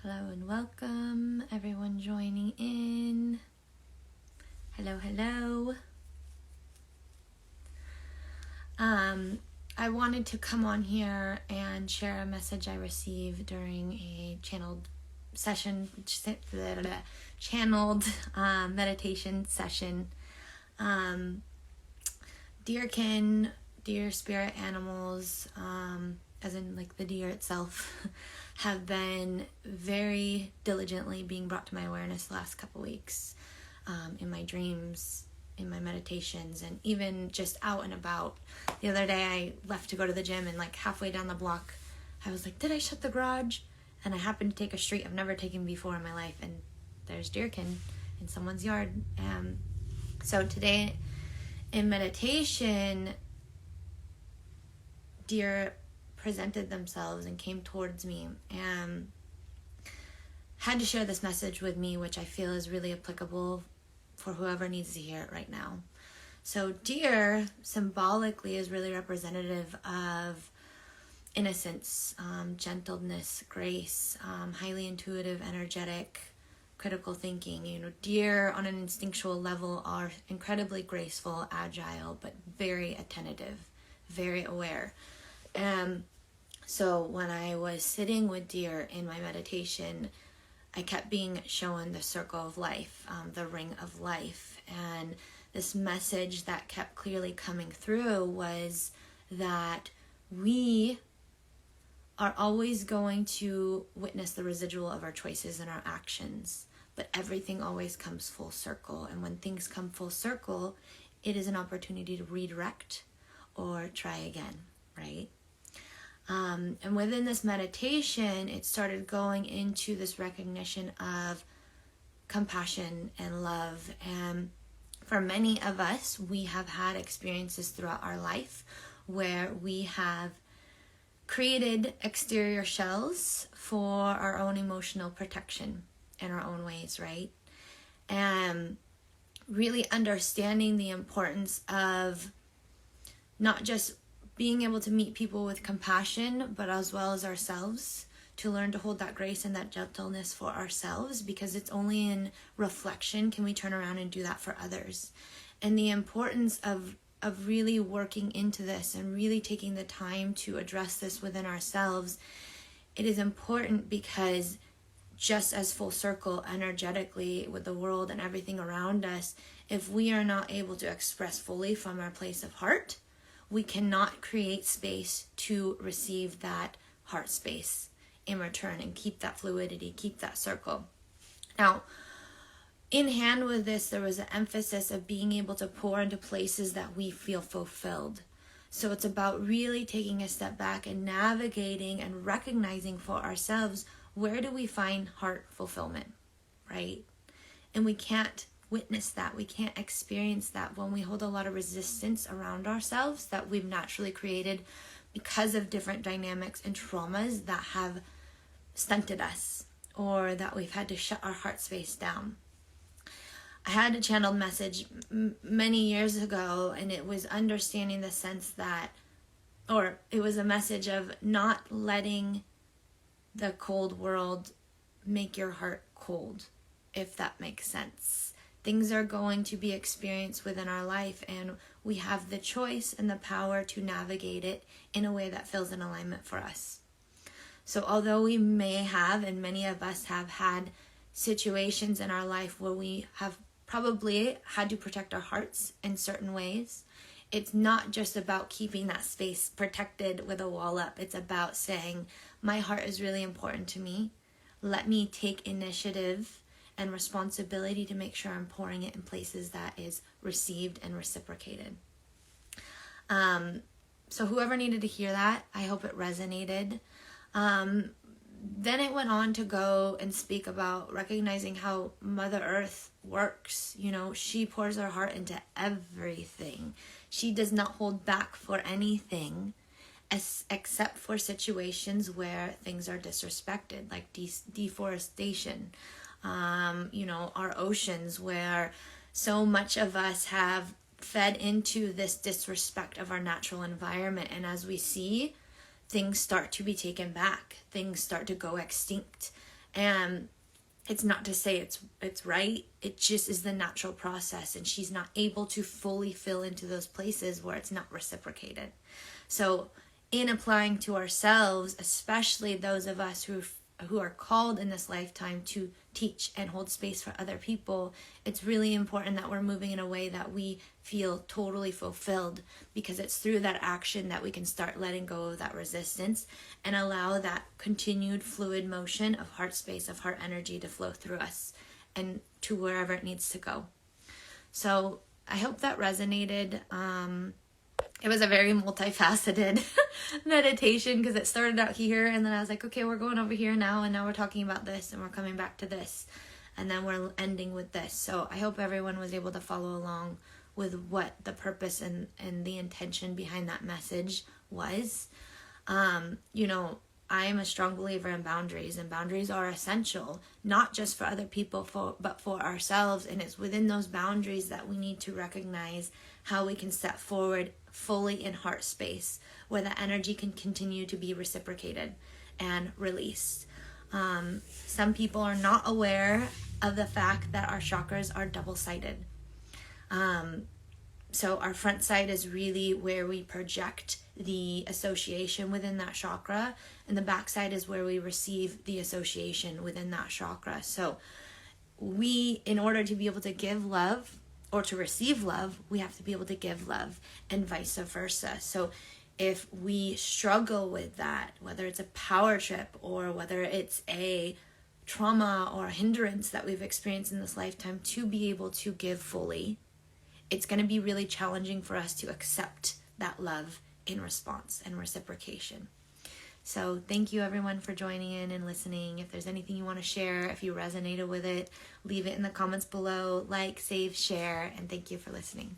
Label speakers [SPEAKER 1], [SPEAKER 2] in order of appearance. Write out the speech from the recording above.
[SPEAKER 1] Hello and welcome, everyone joining in. Hello, hello. I wanted to come on here and share a message I received during a channeled meditation session. Dear kin, dear spirit animals, as in like the deer itself, have been very diligently being brought to my awareness the last couple weeks, in my dreams, in my meditations, and even just out and about. The other day I left to go to the gym, and like halfway down the block I was like, did I shut the garage? And I happened to take a street I've never taken before in my life, and there's deerkin in someone's yard. So today in meditation, deer presented themselves and came towards me and had to share this message with me, which I feel is really applicable for whoever needs to hear it right now. So deer symbolically is really representative of innocence, gentleness, grace, highly intuitive, energetic, critical thinking. Deer on an instinctual level are incredibly graceful, agile, but very attentive, very aware. So when I was sitting with deer in my meditation, I kept being shown the circle of life, the ring of life. And this message that kept clearly coming through was that we are always going to witness the residual of our choices and our actions, but everything always comes full circle. And when things come full circle, it is an opportunity to redirect or try again, right? And within this meditation, it started going into this recognition of compassion and love. And for many of us, we have had experiences throughout our life where we have created exterior shells for our own emotional protection in our own ways, right? And really understanding the importance of not just being able to meet people with compassion, but as well as ourselves, to learn to hold that grace and that gentleness for ourselves, because it's only in reflection can we turn around and do that for others. And the importance of really working into this and really taking the time to address this within ourselves, it is important because just as full circle energetically with the world and everything around us, if we are not able to express fully from our place of heart, we cannot create space to receive that heart space in return and keep that fluidity, keep that circle. Now, in hand with this, there was an emphasis of being able to pour into places that we feel fulfilled. So it's about really taking a step back and navigating and recognizing for ourselves, where do we find heart fulfillment, right? And we can't witness that, we can't experience that when we hold a lot of resistance around ourselves that we've naturally created because of different dynamics and traumas that have stunted us, or that we've had to shut our heart space down. I had a channeled message many years ago, and it was understanding the sense that, or it was a message of not letting the cold world make your heart cold, if that makes sense. Things are going to be experienced within our life, and we have the choice and the power to navigate it in a way that feels in alignment for us. So although we may have, and many of us have had situations in our life where we have probably had to protect our hearts in certain ways, it's not just about keeping that space protected with a wall up. It's about saying, my heart is really important to me. Let me take initiative and responsibility to make sure I'm pouring it in places that is received and reciprocated. So whoever needed to hear that, I hope it resonated. Then it went on to go and speak about recognizing how Mother Earth works. She pours her heart into everything. She does not hold back for anything, except for situations where things are disrespected, like deforestation. Our oceans, where so much of us have fed into this disrespect of our natural environment. And as we see, things start to be taken back. Things start to go extinct. And it's not to say it's right. It just is the natural process, and she's not able to fully fill into those places where it's not reciprocated. So in applying to ourselves, especially those of us who are called in this lifetime to teach and hold space for other people, it's really important that we're moving in a way that we feel totally fulfilled, because it's through that action that we can start letting go of that resistance and allow that continued fluid motion of heart space, of heart energy to flow through us and to wherever it needs to go. So I hope that resonated. It was a very multifaceted meditation, because it started out here and then I was like, okay, we're going over here now, and now we're talking about this and we're coming back to this, and then we're ending with this. So I hope everyone was able to follow along with what the purpose and the intention behind that message was. You know, I am a strong believer in boundaries, and boundaries are essential, not just for other people, but for ourselves. And it's within those boundaries that we need to recognize how we can step forward fully in heart space, where the energy can continue to be reciprocated and released. Some people are not aware of the fact that our chakras are double-sided. So our front side is really where we project the association within that chakra, and the back side is where we receive the association within that chakra. So we, in order to be able to give love or to receive love, we have to be able to give love, and vice versa. So if we struggle with that, whether it's a power trip or whether it's a trauma or a hindrance that we've experienced in this lifetime, to be able to give fully, it's going to be really challenging for us to accept that love in response and reciprocation. So thank you everyone for joining in and listening. If there's anything you want to share, if you resonated with it, leave it in the comments below. Like, save, share, and thank you for listening.